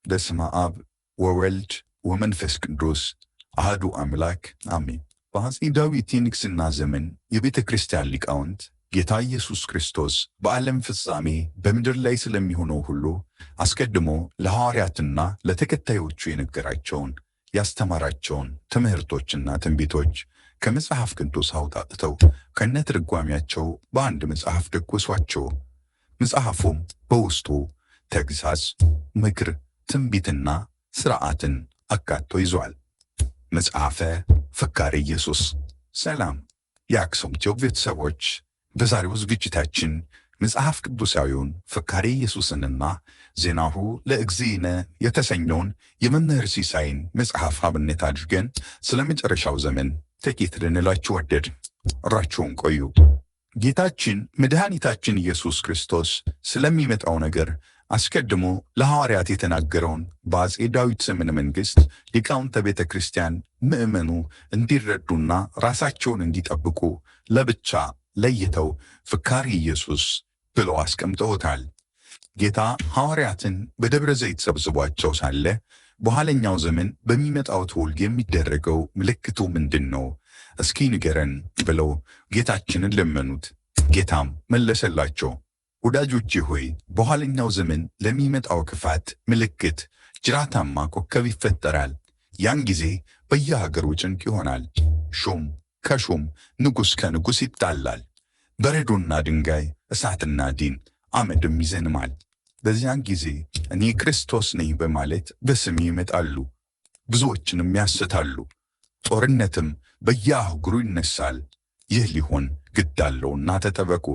በስመ አብ ወወልድ ወመንፈስ ቅዱስ አሐዱ አምላክ አሜን። በአፄ ዳዊት የንግሥና ዘመን የቤተ ክርስቲያን ሊቃውንት ጌታ ኢየሱስ ክርስቶስ በዓለም ፍጻሜ በምድር ላይ ስለሚሆነው ሁሉ አስቀድሞ ለሐዋርያትና ለተከታዮቹ የነገራቸውን ያስተማራቸውን ትምህርቶችና ትንቢቶች ከመጽሐፍ ቅዱስ አውጣጥተው ከነትርጓሜያቸው በአንድ መጽሐፍ ደጎሷቸው። መጽሐፉም በውስጡ ተግሣጽ፣ ምክር፣ ትንቢትና ሥርዓትን አካቶ ይዟል። መጽሐፈ ፍካሬ ኢየሱስ። ሰላም የአክሱም ቲዩብ ቤተሰቦች፣ በዛሬው ዝግጅታችን መጽሐፍ ቅዱሳዊውን ፍካሬ ኢየሱስንና ዜናሁ ለእግዚእነ የተሰኘውን የመምህር ሲሳይን መጽሐፍ አብነት አድርገን ስለ መጨረሻው ዘመን ጥቂት ልንላችሁ ወደድን። አብራችሁን ቆዩ። ጌታችን መድኃኒታችን ኢየሱስ ክርስቶስ ስለሚመጣው ነገር አስቀድሞ ለሐዋርያት የተናገረውን በአፄ ዳዊት ዘመነ መንግሥት ሊቃውንተ ቤተ ክርስቲያን ምእመኑ እንዲረዱና ራሳቸውን እንዲጠብቁ ለብቻ ለይተው ፍካሬ ኢየሱስ ብለው አስቀምጠውታል። ጌታ ሐዋርያትን በደብረ ዘይት ሰብስቧቸው ሳለ በኋለኛው ዘመን በሚመጣው ትውልድ የሚደረገው ምልክቱ ምንድን ነው? እስኪ ንገረን ብለው ጌታችንን ለመኑት። ጌታም መለሰላቸው፣ ወዳጆቼ ሆይ በኋለኛው ዘመን ለሚመጣው ክፋት ምልክት ጅራታማ ኮከብ ይፈጠራል። ያን ጊዜ በየሀገሩ ጭንቅ ይሆናል። ሹም ከሹም ንጉሥ ከንጉሥ ይጣላል። በረዶና ድንጋይ፣ እሳትና ዲን፣ አመድም ይዘንማል። በዚያን ጊዜ እኔ ክርስቶስ ነኝ በማለት በስሜ ይመጣሉ፣ ብዙዎችንም ያስታሉ። ጦርነትም በየአህጉሩ ይነሳል። ይህ ሊሆን ግድ አለውና ተጠበቁ።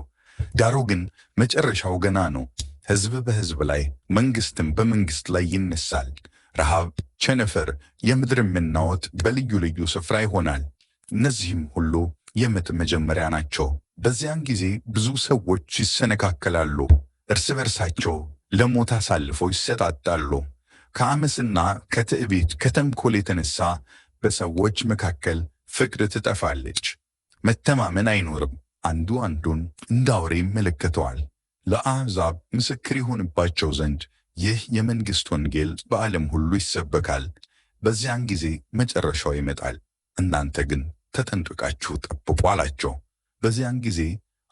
ዳሩ ግን መጨረሻው ገና ነው። ሕዝብ በሕዝብ ላይ መንግሥትም በመንግሥት ላይ ይነሳል። ረሃብ፣ ቸነፈር፣ የምድር መናወጥ በልዩ ልዩ ስፍራ ይሆናል። እነዚህም ሁሉ የምጥ መጀመሪያ ናቸው። በዚያን ጊዜ ብዙ ሰዎች ይሰነካከላሉ፣ እርስ በርሳቸው ለሞት አሳልፈው ይሰጣጣሉ። ከአመፅና ከትዕቢት ከተንኮል የተነሳ በሰዎች መካከል ፍቅር ትጠፋለች። መተማመን አይኖርም። አንዱ አንዱን እንደ አውሬ ይመለከተዋል። ለአሕዛብ ምስክር ይሆንባቸው ዘንድ ይህ የመንግሥት ወንጌል በዓለም ሁሉ ይሰበካል። በዚያን ጊዜ መጨረሻው ይመጣል። እናንተ ግን ተጠንቅቃችሁ ጠብቁ አላቸው። በዚያን ጊዜ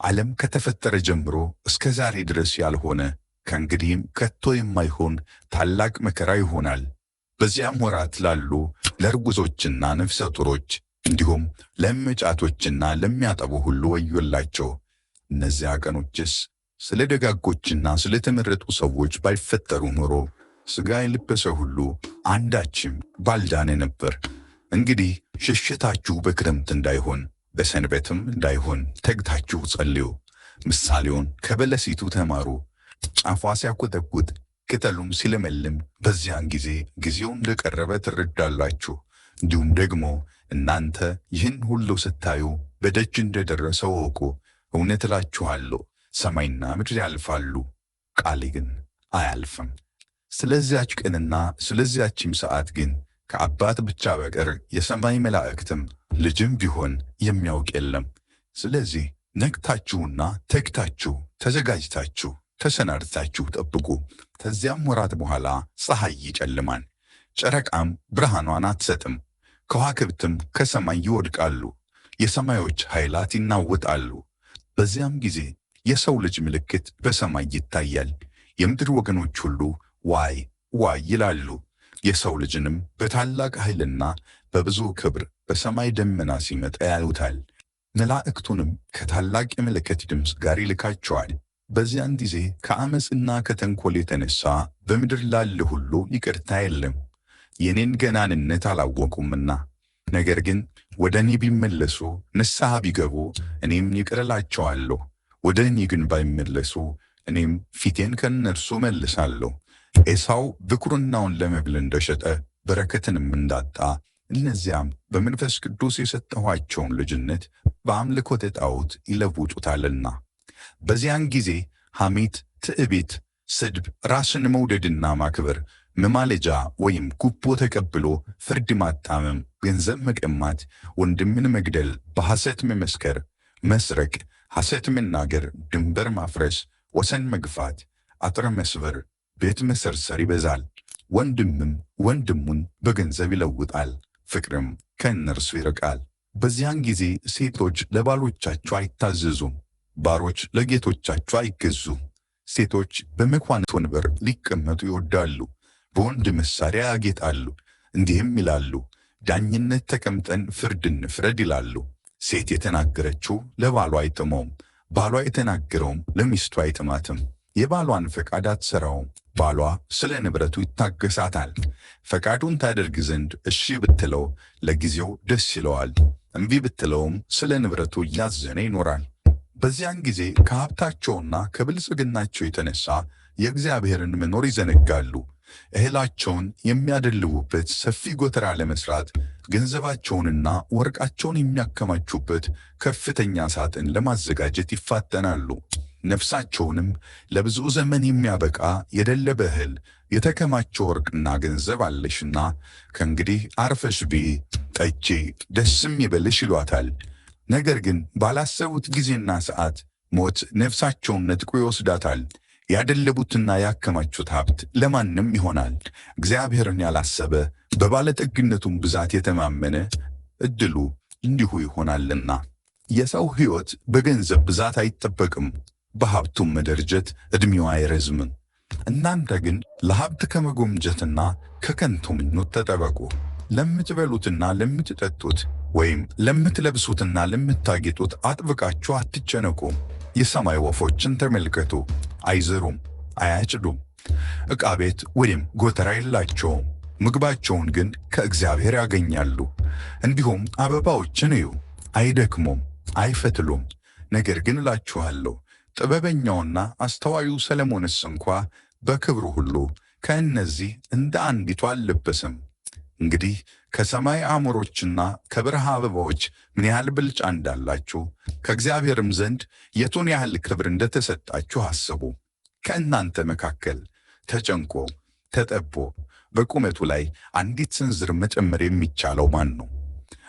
ዓለም ከተፈጠረ ጀምሮ እስከ ዛሬ ድረስ ያልሆነ ከእንግዲህም ከቶ የማይሆን ታላቅ መከራ ይሆናል። በዚያም ወራት ላሉ ለርጉዞችና ነፍሰ ጡሮች እንዲሁም ለመጫቶችና ለሚያጠቡ ሁሉ ወዮላቸው። እነዚያ ቀኖችስ ስለ ደጋጎችና ስለ ተመረጡ ሰዎች ባይፈጠሩ ኖሮ ሥጋ የለበሰ ሁሉ አንዳችም ባልዳነ ነበር። እንግዲህ ሽሽታችሁ በክረምት እንዳይሆን በሰንበትም እንዳይሆን ተግታችሁ ጸልዩ። ምሳሌውን ከበለሲቱ ተማሩ። ጫፏ ሲያቆጠቁጥ ቅጠሉም ሲለመልም በዚያን ጊዜ ጊዜው እንደቀረበ ትረዳላችሁ። እንዲሁም ደግሞ እናንተ ይህን ሁሉ ስታዩ በደጅ እንደደረሰ ወቁ። እውነት እላችኋለሁ ሰማይና ምድር ያልፋሉ፣ ቃሌ ግን አያልፍም። ስለዚያች ቀንና ስለዚያችም ሰዓት ግን ከአባት ብቻ በቀር የሰማይ መላእክትም ልጅም ቢሆን የሚያውቅ የለም። ስለዚህ ነቅታችሁና ተግታችሁ ተዘጋጅታችሁ ተሰናድታችሁ ጠብቁ። ከዚያም ወራት በኋላ ፀሐይ ይጨልማል፣ ጨረቃም ብርሃኗን አትሰጥም፣ ከዋክብትም ከሰማይ ይወድቃሉ፣ የሰማዮች ኃይላት ይናወጣሉ። በዚያም ጊዜ የሰው ልጅ ምልክት በሰማይ ይታያል። የምድር ወገኖች ሁሉ ዋይ ዋይ ይላሉ። የሰው ልጅንም በታላቅ ኃይልና በብዙ ክብር በሰማይ ደመና ሲመጣ ያዩታል። መላእክቱንም ከታላቅ የመለከት ድምፅ ጋር ይልካቸዋል። በዚያን ጊዜ ከአመፅና ከተንኮል የተነሳ በምድር ላለ ሁሉ ይቅርታ የለም፣ የኔን ገናንነት አላወቁምና። ነገር ግን ወደ እኔ ቢመለሱ ንስሐ ቢገቡ እኔም ይቅር እላቸዋለሁ። ወደ እኔ ግን ባይመለሱ እኔም ፊቴን ከእነርሱ መልሳለሁ። ኤሳው ብኩርናውን ለመብል እንደሸጠ በረከትንም እንዳጣ እነዚያም በመንፈስ ቅዱስ የሰጠኋቸውን ልጅነት በአምልኮተ ጣዖት ይለውጡታልና። በዚያን ጊዜ ሐሜት፣ ትዕቢት፣ ስድብ፣ ራስን መውደድና ማክበር፣ መማለጃ ወይም ጉቦ ተቀብሎ ፍርድ ማጣመም፣ ገንዘብ መቀማት፣ ወንድምን መግደል፣ በሐሰት መመስከር፣ መስረቅ፣ ሐሰት መናገር፣ ድንበር ማፍረስ፣ ወሰን መግፋት፣ አጥር መስበር፣ ቤት መሰርሰር ይበዛል። ወንድምም ወንድሙን በገንዘብ ይለውጣል፣ ፍቅርም ከእነርሱ ይርቃል። በዚያን ጊዜ ሴቶች ለባሎቻቸው አይታዘዙም፣ ባሮች ለጌቶቻቸው አይገዙም። ሴቶች በመኳንንት ወንበር ሊቀመጡ ይወዳሉ፣ በወንድ መሳሪያ ያጌጣሉ። እንዲህም ይላሉ፣ ዳኝነት ተቀምጠን ፍርድ እንፍረድ ይላሉ። ሴት የተናገረችው ለባሏ አይጥመውም፣ ባሏ የተናገረውም ለሚስቱ አይጥማትም። የባሏን ፈቃድ አትሠራውም፣ ባሏ ስለ ንብረቱ ይታገሳታል። ፈቃዱን ታደርግ ዘንድ እሺ ብትለው ለጊዜው ደስ ይለዋል፣ እምቢ ብትለውም ስለ ንብረቱ እያዘነ ይኖራል። በዚያን ጊዜ ከሀብታቸውና ከብልጽግናቸው የተነሳ የእግዚአብሔርን መኖር ይዘነጋሉ። እህላቸውን የሚያደልቡበት ሰፊ ጎተራ ለመስራት ገንዘባቸውንና ወርቃቸውን የሚያከማቹበት ከፍተኛ ሳጥን ለማዘጋጀት ይፋጠናሉ። ነፍሳቸውንም ለብዙ ዘመን የሚያበቃ የደለበ እህል የተከማቸ ወርቅና ገንዘብ አለሽና ከእንግዲህ አርፈሽ ብዪ፣ ጠጪ፣ ደስም ይበልሽ ይሏታል። ነገር ግን ባላሰቡት ጊዜና ሰዓት ሞት ነፍሳቸውን ነጥቆ ይወስዳታል። ያደለቡትና ያከማቹት ሀብት ለማንም ይሆናል። እግዚአብሔርን ያላሰበ በባለጠግነቱም ብዛት የተማመነ ዕድሉ እንዲሁ ይሆናልና። የሰው ሕይወት በገንዘብ ብዛት አይጠበቅም፣ በሀብቱም መደርጀት ዕድሜው አይረዝምም። እናንተ ግን ለሀብት ከመጎምጀትና ከከንቱ ምኞት ተጠበቁ። ለምትበሉትና ለምትጠጡት ወይም ለምትለብሱትና ለምታጌጡት አጥብቃችሁ አትጨነቁ። የሰማይ ወፎችን ተመልከቱ፣ አይዘሩም፣ አያጭዱም፣ ዕቃ ቤት ወይም ጎተራ የላቸውም፣ ምግባቸውን ግን ከእግዚአብሔር ያገኛሉ። እንዲሁም አበባዎችን እዩ፣ አይደክሙም፣ አይፈትሉም። ነገር ግን እላችኋለሁ ጥበበኛውና አስተዋዩ ሰለሞንስ እንኳ በክብሩ ሁሉ ከእነዚህ እንደ አንዲቱ አልለበሰም። እንግዲህ ከሰማይ አሞሮችና ከበረሃ አበባዎች ምን ያህል ብልጫ እንዳላችሁ ከእግዚአብሔርም ዘንድ የቱን ያህል ክብር እንደተሰጣችሁ አስቡ። ከእናንተ መካከል ተጨንቆ ተጠቦ በቁመቱ ላይ አንዲት ስንዝር መጨመር የሚቻለው ማን ነው?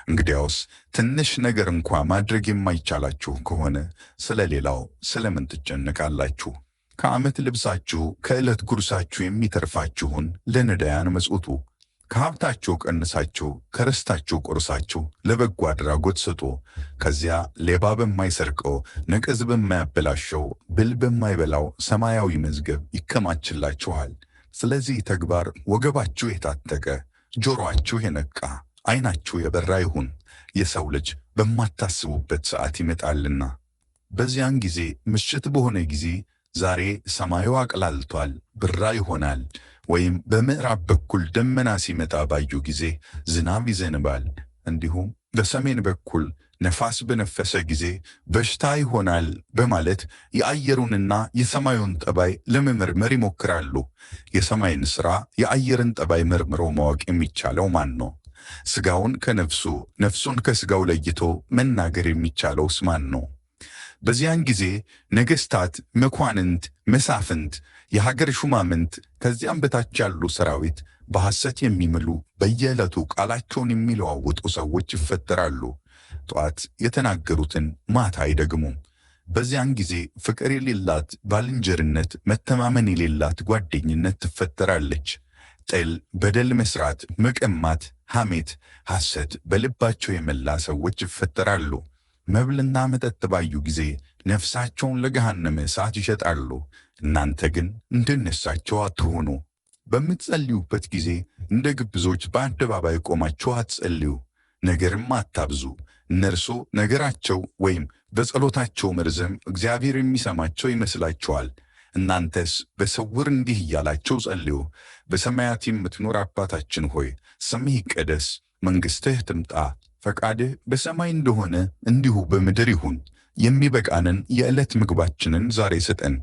እንግዲያውስ ትንሽ ነገር እንኳ ማድረግ የማይቻላችሁ ከሆነ ስለ ሌላው ስለምን ትጨነቃላችሁ? ከዓመት ልብሳችሁ ከዕለት ጉርሳችሁ የሚተርፋችሁን ለነዳያን መጽውቱ። ከሀብታችሁ ቀንሳችሁ ከርስታችሁ ቆርሳችሁ ለበጎ አድራጎት ስጡ። ከዚያ ሌባ በማይሰርቀው ነቀዝ በማያበላሸው ብል በማይበላው ሰማያዊ መዝገብ ይከማችላችኋል። ስለዚህ ተግባር ወገባችሁ የታጠቀ ጆሮአችሁ የነቃ ዓይናችሁ የበራ ይሁን። የሰው ልጅ በማታስቡበት ሰዓት ይመጣልና። በዚያን ጊዜ ምሽት በሆነ ጊዜ ዛሬ ሰማዩ አቅላልቷል፣ ብራ ይሆናል፣ ወይም በምዕራብ በኩል ደመና ሲመጣ ባዩ ጊዜ ዝናብ ይዘንባል፣ እንዲሁም በሰሜን በኩል ነፋስ በነፈሰ ጊዜ በሽታ ይሆናል በማለት የአየሩንና የሰማዩን ጠባይ ለመመርመር ይሞክራሉ። የሰማይን ሥራ የአየርን ጠባይ መርምሮ ማወቅ የሚቻለው ማን ነው? ሥጋውን ከነፍሱ ነፍሱን ከሥጋው ለይቶ መናገር የሚቻለውስ ማን ነው? በዚያን ጊዜ ነገሥታት፣ መኳንንት፣ መሳፍንት፣ የሀገር ሹማምንት ከዚያም በታች ያሉ ሰራዊት በሐሰት የሚምሉ በየዕለቱ ቃላቸውን የሚለዋውጡ ሰዎች ይፈጠራሉ። ጠዋት የተናገሩትን ማታ አይደግሙም። በዚያን ጊዜ ፍቅር የሌላት ባልንጀርነት፣ መተማመን የሌላት ጓደኝነት ትፈጠራለች። ጥል፣ በደል መስራት፣ መቀማት፣ ሐሜት፣ ሐሰት በልባቸው የመላ ሰዎች ይፈጠራሉ። መብልና መጠጥ ባዩ ጊዜ ነፍሳቸውን ለገሃነመ እሳት ይሸጣሉ። እናንተ ግን እንደነሳቸው አትሆኑ። በምትጸልዩበት ጊዜ እንደ ግብዞች በአደባባይ ቆማችሁ አትጸልዩ፣ ነገርም አታብዙ። እነርሱ ነገራቸው ወይም በጸሎታቸው መርዘም እግዚአብሔር የሚሰማቸው ይመስላችኋል። እናንተስ በስውር እንዲህ እያላችሁ ጸልዩ። በሰማያት የምትኖር አባታችን ሆይ ስምህ ይቀደስ፣ መንግሥትህ ትምጣ፣ ፈቃድህ በሰማይ እንደሆነ እንዲሁ በምድር ይሁን። የሚበቃንን የዕለት ምግባችንን ዛሬ ስጠን።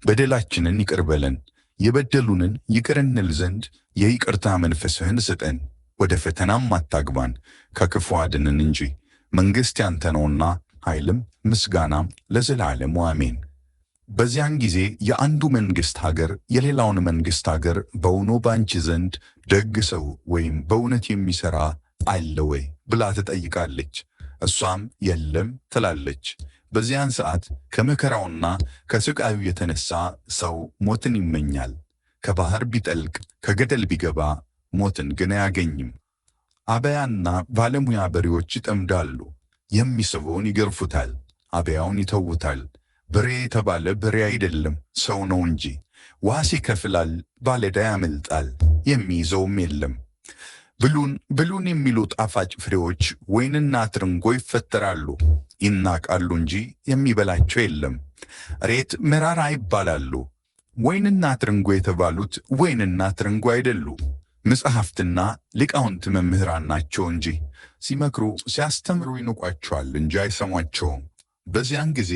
በደላችንን ይቅር በለን የበደሉንን ይቅር እንል ዘንድ የይቅርታ መንፈስህን ስጠን። ወደ ፈተናም አታግባን ከክፉ አድነን እንጂ መንግሥት ያንተ ነውና ኃይልም ምስጋናም ለዘላለሙ አሜን። በዚያን ጊዜ የአንዱ መንግሥት ሀገር የሌላውን መንግሥት ሀገር በውኑ ባንቺ ዘንድ ደግ ሰው ወይም በእውነት የሚሠራ አለ ወይ ብላ ትጠይቃለች። እሷም የለም ትላለች። በዚያን ሰዓት ከመከራውና ከስቃዩ የተነሳ ሰው ሞትን ይመኛል። ከባህር ቢጠልቅ ከገደል ቢገባ ሞትን ግን አያገኝም። አበያና ባለሙያ በሬዎች ይጠምዳሉ፣ የሚስበውን ይገርፉታል፣ አበያውን ይተውታል። በሬ የተባለ በሬ አይደለም ሰው ነው እንጂ። ዋስ ይከፍላል፣ ባለዕዳ ያመልጣል፣ የሚይዘውም የለም። ብሉን የሚሉ ጣፋጭ ፍሬዎች ወይንና ትርንጎ ይፈጠራሉ፣ ይናቃሉ እንጂ የሚበላቸው የለም። እሬት መራራ ይባላሉ። ወይንና ትርንጎ የተባሉት ወይንና ትርንጎ አይደሉ፣ መጻሕፍትና ሊቃውንት መምህራን ናቸው እንጂ። ሲመክሩ ሲያስተምሩ ይንቋቸዋል እንጂ አይሰሟቸውም። በዚያን ጊዜ